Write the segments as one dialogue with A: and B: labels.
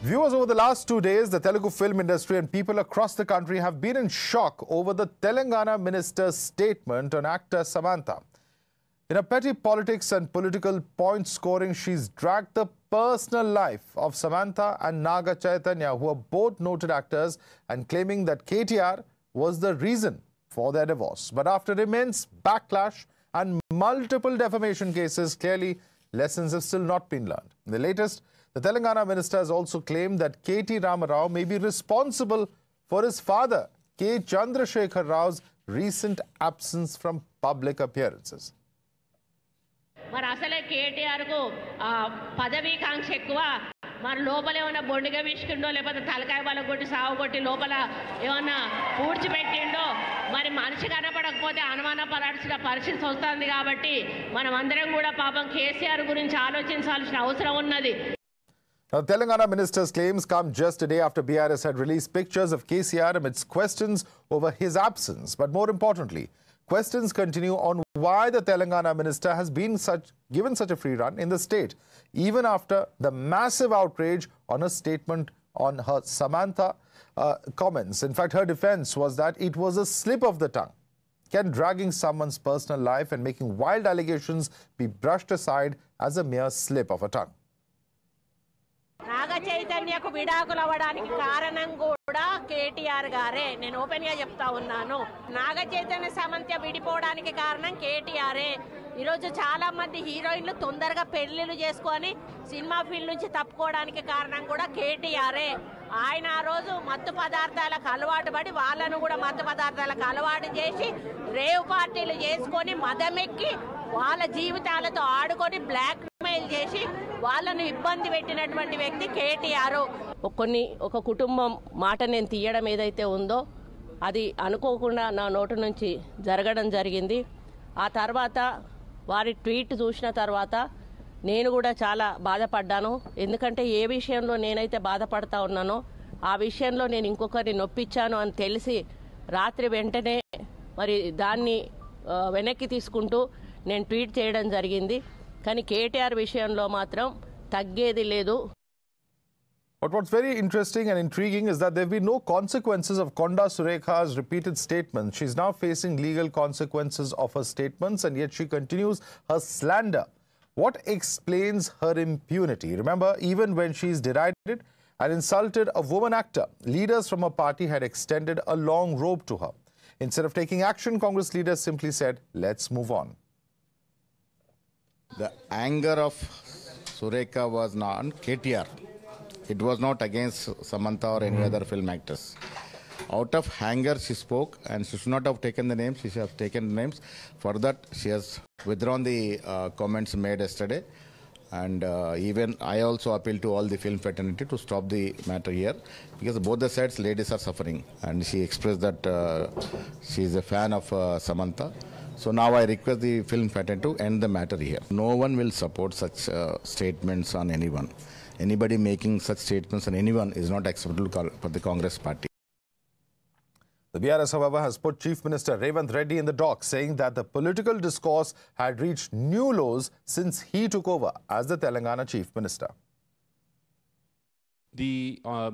A: Viewers, over the last 2 days, the Telugu film industry and people across the country have been in shock over the Telangana Minister's statement on actor Samantha. In a petty politics and political point scoring, she's dragged the personal life of Samantha and Naga Chaitanya, who are both noted actors, and claiming that KTR was the reason for their divorce. But after immense backlash and multiple defamation cases, clearly lessons have still not been learned. In the latest, the Telangana minister has also claimed that KT Rama Rao may be responsible for his father, K Chandrashekar Rao's recent absence from public appearances.
B: మరి అసలే కేటీఆర్ కు పదవీ కాంక్ష ఎక్కువ మరి లోపల ఏమన్నా బొండిగా విసుకుండో లేకపోతే తలకాయ బల కొట్టి సాగు కొట్టి లోపల ఏమన్నా పూడ్చిపెట్టిండో మరి మనిషి కనపడకపోతే అనుమానపడాల్సిన పరిస్థితి వస్తుంది కాబట్టి మనం అందరం కూడా పాపం కేసీఆర్ గురించి ఆలోచించాల్సిన అవసరం ఉన్నది.
A: Now, Telangana minister's claims come just a day after BRS had released pictures of KCR amidst questions over his absence. But more importantly, questions continue on why the Telangana minister has been given such a free run in the state, even after the massive outrage on a statement on her Samantha comments. In fact, her defense was that it was a slip of the tongue. Can dragging someone's personal life and making wild allegations be brushed aside as a mere slip of a tongue?
B: నాగ చైతన్యకు విడాకులు అవ్వడానికి కారణం కూడా కేటీఆర్ గారే. నేను open గా చెప్తా ఉన్నాను. నాగ చైతన్య సమంత విడిపోవడానికి కారణం కేటీఆరే. ఈరోజు చాలా మంది హీరోయిన్లు తొందరగా పెళ్లిళ్ళు చేసుకొని సినిమా ఫీల్డ్ నుంచి తప్పుకోవడానికి కారణం కూడా కేటీఆరే. ఆయన ఆ రోజు మత్తు పదార్థాలకు అలవాటు పడి వాళ్ళను కూడా మత్తు పదార్థాలకు అలవాటు చేసి రేవ్ పార్టీలు చేసుకొని మదమెక్కి వాళ్ళ జీవితాలతో ఆడుకొని బ్లాక్ మెయిల్ చేసి వాళ్ళను ఇబ్బంది పెట్టినటువంటి వ్యక్తి కేటీఆర్. ఒక కుటుంబం మాట నేను తీయడం ఏదైతే ఉందో అది అనుకోకుండా నా నోటి నుంచి జరగడం జరిగింది. ఆ తర్వాత వారి ట్వీట్ చూసిన తర్వాత నేను కూడా చాలా బాధపడ్డాను. ఎందుకంటే ఏ విషయంలో నేనైతే బాధపడతా ఉన్నానో ఆ విషయంలో నేను ఇంకొకరిని నొప్పించాను అని తెలిసి రాత్రి వెంటనే మరి దాన్ని వెనక్కి తీసుకుంటూ నేను ట్వీట్ చేయడం జరిగింది. కానీ కేటీఆర్ విషయంలో మాత్రం తగ్గేది లేదు.
A: But what's very interesting and intriguing is that there have been no consequences of Konda Surekha's repeated statements. She's now facing legal consequences of her statements, and yet she continues her slander. What explains her impunity? Remember, even when she's derided and insulted a woman actor, leaders from her party had extended a long rope to her. Instead of taking action, Congress leaders simply said, let's move on.
C: The anger of Surekha was not on KTR. It was not against Samantha or any other film actors. Out of anger she spoke, and she should not have taken the names. She should have taken the names. For that, she has withdrawn the comments made yesterday. And even I also appeal to all the film fraternity to stop the matter here, because both the sides ladies are suffering. And she expressed that she is a fan of Samantha. So now I request the film fraternity to end the matter here. No one will support such statements on anyone. Anybody making such statements on anyone is not acceptable for the Congress party.
A: The BRS, however, has put Chief Minister Revanth Reddy in the dock, saying that the political discourse had reached new lows since he took over as the Telangana Chief Minister.
D: The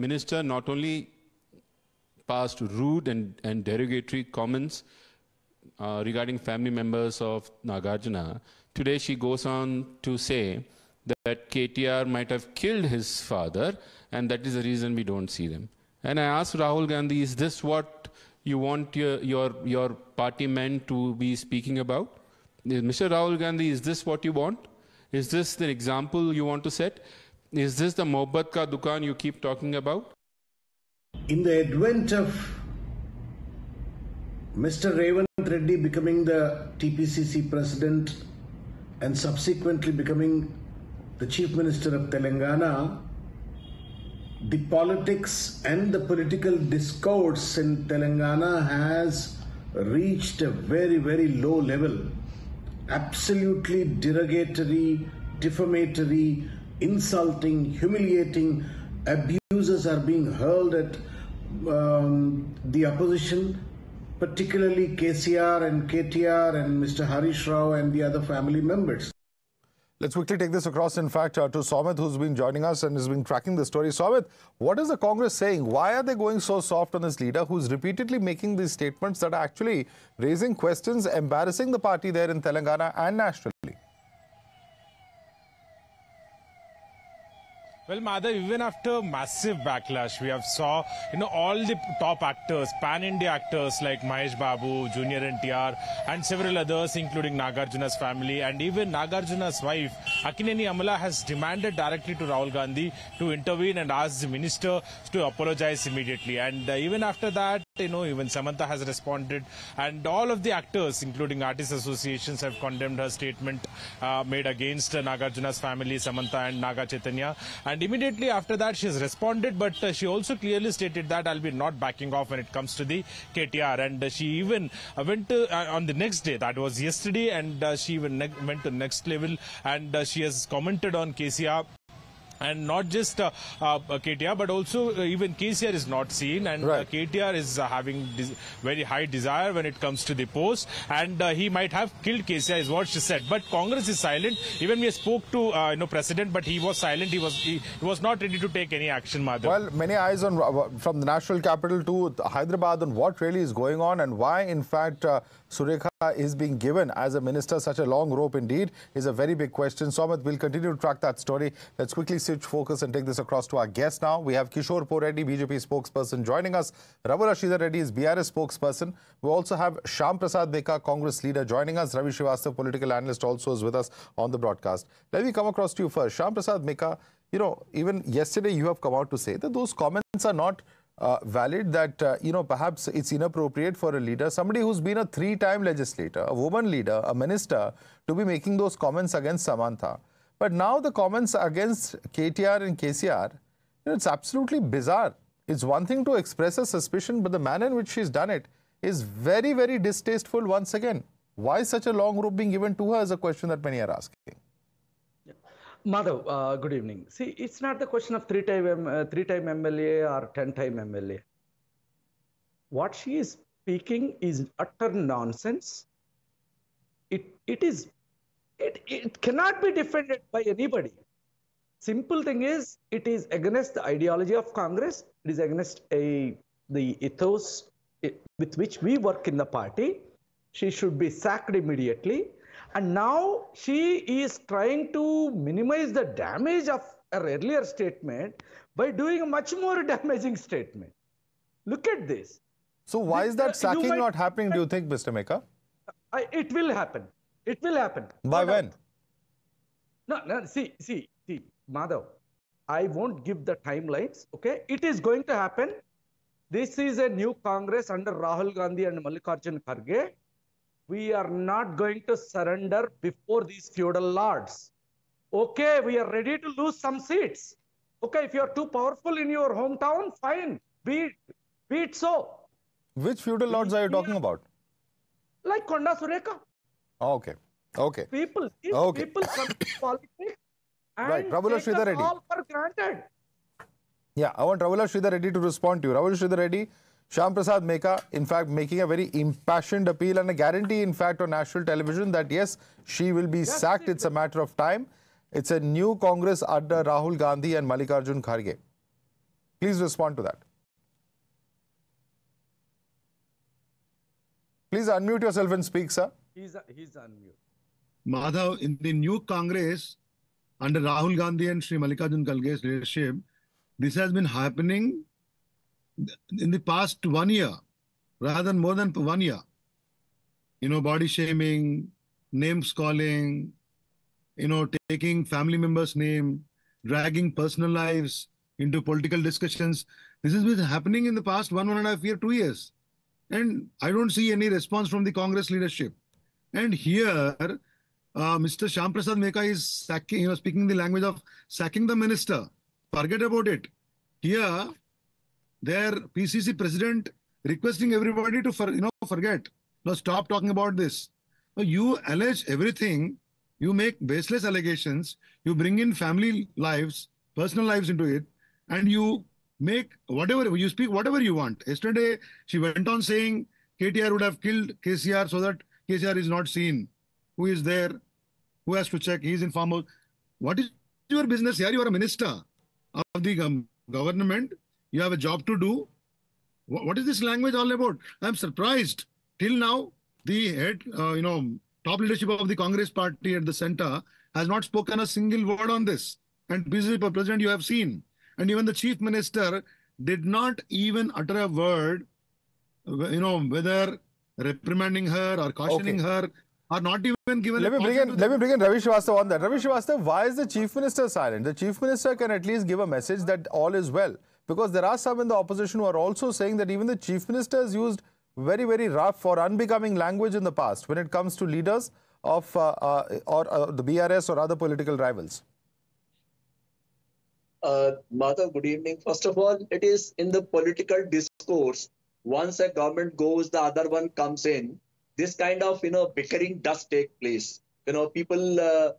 D: minister not only passed rude and derogatory comments regarding family members of Nagarjuna, today she goes on to say that KTR might have killed his father, and that is the reason we don't see them. And I asked Rahul Gandhi, is this what you want your party men to be speaking about? Mr. Rahul Gandhi, is this what you want? Is this the example you want to set? Is this the Mohabbat ka dukan you keep talking about?
E: In the advent of Mr. Revanth Reddy becoming the TPCC president and subsequently becoming the Chief Minister of Telangana, the politics and the political discourse in Telangana has reached a very, very low level. Absolutely derogatory, defamatory, insulting, humiliating abuses are being hurled at the opposition, particularly KCR and KTR and Mr. Harish Rao and the other family members.
A: Let's quickly take this across, in fact, to Samantha, who's been joining us and has been tracking the story. Samantha, what is the Congress saying? Why are they going so soft on this leader who's repeatedly making these statements that are actually raising questions, embarrassing the party there in Telangana and nationally?
F: Well, Madhav, even after massive backlash, we have saw, all the top actors, pan-India actors like Mahesh Babu, Junior NTR, and several others, including Nagarjuna's family, and even Nagarjuna's wife, Akineni Amala, has demanded directly to Rahul Gandhi to intervene and ask the minister to apologize immediately. And even after that, even Samantha has responded, and all of the actors, including artist associations, have condemned her statement made against Nagarjuna's family, Samantha and Naga Chaitanya. And immediately after that, she has responded, but she also clearly stated that I'll be not backing off when it comes to the KTR. And she even went on the next day, that was yesterday, and she even went to next level, and she has commented on KCR. And not just KTR, but also even KCR is not seen, and
A: right.
F: KTR is having very high desire when it comes to the post, and he might have killed KCR, is what she said. But Congress is silent. Even we spoke to President, but he was silent. He was not ready to take any action, Madhav.
A: Well, many eyes on from the national capital to Hyderabad on what really is going on and why, in fact, Surekha is being given as a minister such a long rope indeed is a very big question. Samantha, we'll continue to track that story. Let's quickly switch focus and take this across to our guest now. We have Kishore Poreddy, BJP spokesperson, joining us. Ravi Rashida Reddy is BRS spokesperson. We also have Shyam Prasad Meka, Congress leader, joining us. Ravi Srivastava, political analyst, also is with us on the broadcast. Let me come across to you first. Shyam Prasad Meka, even yesterday you have come out to say that those comments are not valid, that, perhaps it's inappropriate for a leader, somebody who's been a three-time legislator, a woman leader, a minister, to be making those comments against Samantha. But now the comments against KTR and KCR, it's absolutely bizarre. It's one thing to express a suspicion, but the manner in which she's done it is very, very distasteful once again. Why such a long rope being given to her is a question that many are asking.
G: Madhav, good evening. See, it's not the question of three-time MLA or 10-time MLA. What she is speaking is utter nonsense. It cannot be defended by anybody. Simple thing is, it is against the ideology of Congress. It is against the ethos with which we work in the party. She should be sacked immediately. And now she is trying to minimize the damage of her earlier statement by doing a much more damaging statement. Look at this.
A: So why is that sacking not happening, do you think, Mr. Meka?
G: It will happen. It will happen.
A: By when?
G: No, see, Madhav, I won't give the timelines, okay? It is going to happen. This is a new Congress under Rahul Gandhi and Mallikarjun Kharge. We are not going to surrender before these feudal lords. Okay, we are ready to lose some seats. Okay, if you are too powerful in your hometown, fine, be it so.
A: Which feudal lords are you talking about?
G: Like Konda Surekha.
A: Okay.
G: People come to politics and
A: right.
G: take us all for granted.
A: Yeah, I want Ravi Rashida Reddy to respond to you. Ravi Rashida Reddy, Shyam Prasad Meka, in fact, making a very impassioned appeal and a guarantee, in fact, on national television that, yes, she will be sacked. It's a matter of time. It's a new Congress under Rahul Gandhi and Mallikarjun Kharge. Please respond to that. Please unmute yourself and speak, sir.
G: He's unmute.
H: Madhav, in the new Congress under Rahul Gandhi and Sri Mallikarjun Kharge's leadership, this has been happening in the past 1 year, rather than more than 1 year. Body shaming, names calling, taking family members' name, dragging personal lives into political discussions. This has been happening in the past 1.5 years, 2 years. And I don't see any response from the Congress leadership. And here, Mr. Shyam Prasad Meka is speaking the language of sacking the minister. Forget about it. Here, their PCC president requesting everybody to forget. Now stop talking about this. Now, you allege everything. You make baseless allegations. You bring in family lives, personal lives into it, and you make you speak whatever you want. Yesterday, she went on saying KTR would have killed KCR so that KCR is not seen. Who is there? who has to check? He is in farmhouse. What is your business here? You are a minister of the government. You have a job to do. What is this language all about? I'm surprised. Till now, the head, top leadership of the Congress party at the center has not spoken a single word on this. And Mr. President, you have seen. And even the chief minister did not even utter a word, whether reprimanding her or cautioning her, or not even given.
A: Let me bring in Ravi Srivastava on that. Ravi Srivastava, why is the chief minister silent? The chief minister can at least give a message that all is well, because there are some in the opposition who are also saying that even the chief minister has used very, very rough or unbecoming language in the past when it comes to leaders of the BRS or other political rivals.
I: Madhav, good evening. First of all, it is in the political discourse. Once a government goes, the other one comes in. This kind of, bickering does take place. People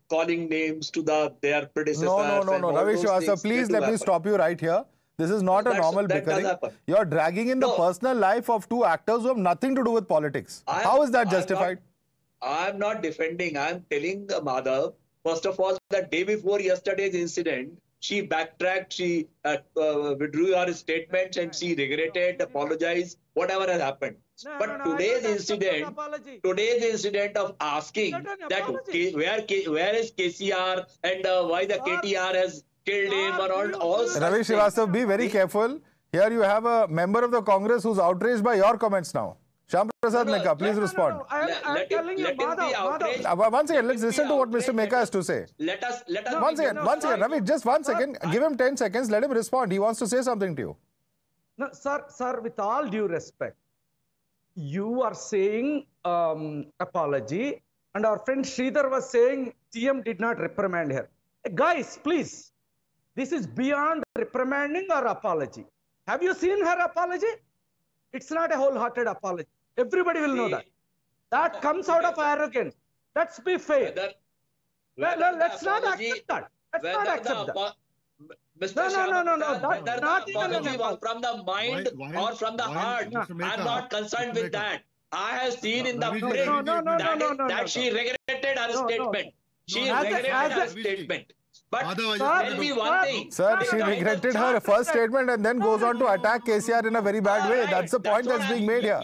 I: calling names to their predecessors.
A: No. Ravi Srivastava, please let me stop you right here. This is not a normal bickering. You're dragging in the personal life of two actors who have nothing to do with politics. How is that justified?
I: I'm not defending. I'm telling Madhav, first of all, the day before yesterday's incident, she backtracked, she withdrew her statements and she regretted, apologized, whatever has happened. But today's incident of asking that where is KCR and why the KTR has killed him or all.
A: Ravi Srivastava, be very careful. Here you have a member of the Congress who's outraged by your comments now. Shyam Prasad Meka, please respond.
G: I'm telling you,
A: One second, let's listen to what Mr. Meka has to say.
I: Let us
A: One second, Ravi, just 1 second. Give him 10 seconds, let him respond. He wants to say something to you.
G: No, sir, with all due respect, you are saying apology, and our friend Sridhar was saying CM did not reprimand her. Guys, please, this is beyond reprimanding or apology. Have you seen her apology? It's not a wholehearted apology. Everybody will know that. That comes out of arrogance. Let's be fair. Let's not accept that. Let's not accept that. No. That's not even an apology.
I: From the mind or from the heart. I'm not concerned with that. I have seen in the print that she regretted her statement. She regretted her statement. But tell me one thing.
A: Sir, she regretted her first statement and then goes on to attack KCR in a very bad way. That's the point that's being made here.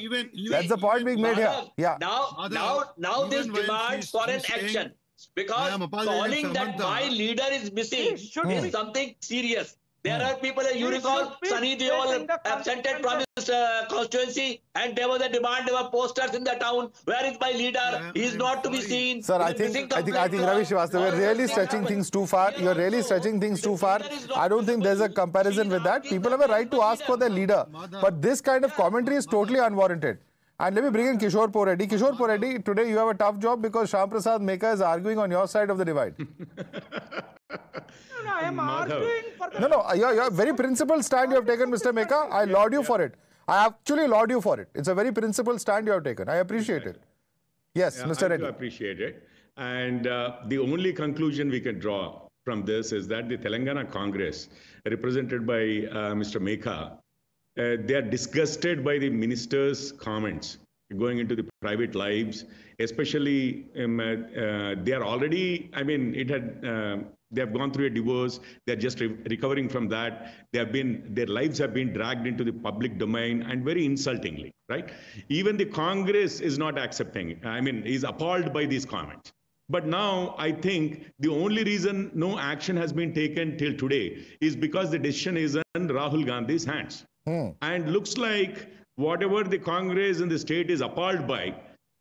A: That's the point being made here. Yeah.
I: Now this demands for an action. Because calling that my leader is missing is something serious. There are people, you recall, Sunny Deol absented from his constituency, and there was a demand, there were posters in the town. Where is my leader? He is not to be seen.
A: Sir, I think Ravi Srivastava, we're really stretching things too far. You're really stretching things too far. I don't think there's a comparison with that. People have a right to ask for their leader. But this kind of commentary is totally unwarranted. And let me bring in Kishore Poreddy. Kishore Poreddy, today you have a tough job because Shyam Prasad Meka is arguing on your side of the divide.
G: No, I am arguing for the...
A: No, your very principled stand you have taken, Mr. Meka. I laud you for it. I actually laud you for it. It's a very principled stand you have taken. I appreciate it. Yes, Mr. Reddy.
J: I appreciate it. And the only conclusion we can draw from this is that the Telangana Congress, represented by Mr. Meka, they are disgusted by the minister's comments going into the private lives, especially they are already, they have gone through a divorce. They're just recovering from that. Their lives have been dragged into the public domain and very insultingly, right? Even the Congress is not accepting, is appalled by these comments. But now I think the only reason no action has been taken till today is because the decision is in Rahul Gandhi's hands. And looks like whatever the Congress and the state is appalled by,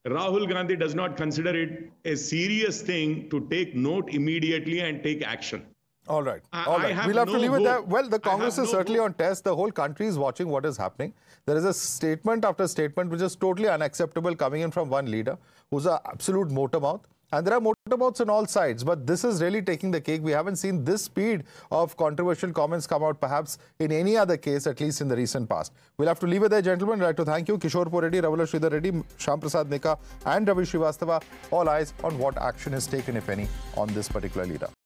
J: Rahul Gandhi does not consider it a serious thing to take note immediately and take action.
A: All right. We'll have to leave it there. Well, the Congress is certainly on test. The whole country is watching what is happening. There is a statement after statement which is totally unacceptable coming in from one leader who's an absolute motormouth. And there are motormouths on all sides, but this is really taking the cake. We haven't seen this speed of controversial comments come out perhaps in any other case, at least in the recent past. We'll have to leave it there, gentlemen. I'd like to thank you, Kishore Poreddy, Ravula Sridhar Reddy, Shyam Prasad Meka and Ravi Srivastava. All eyes on what action is taken, if any, on this particular leader.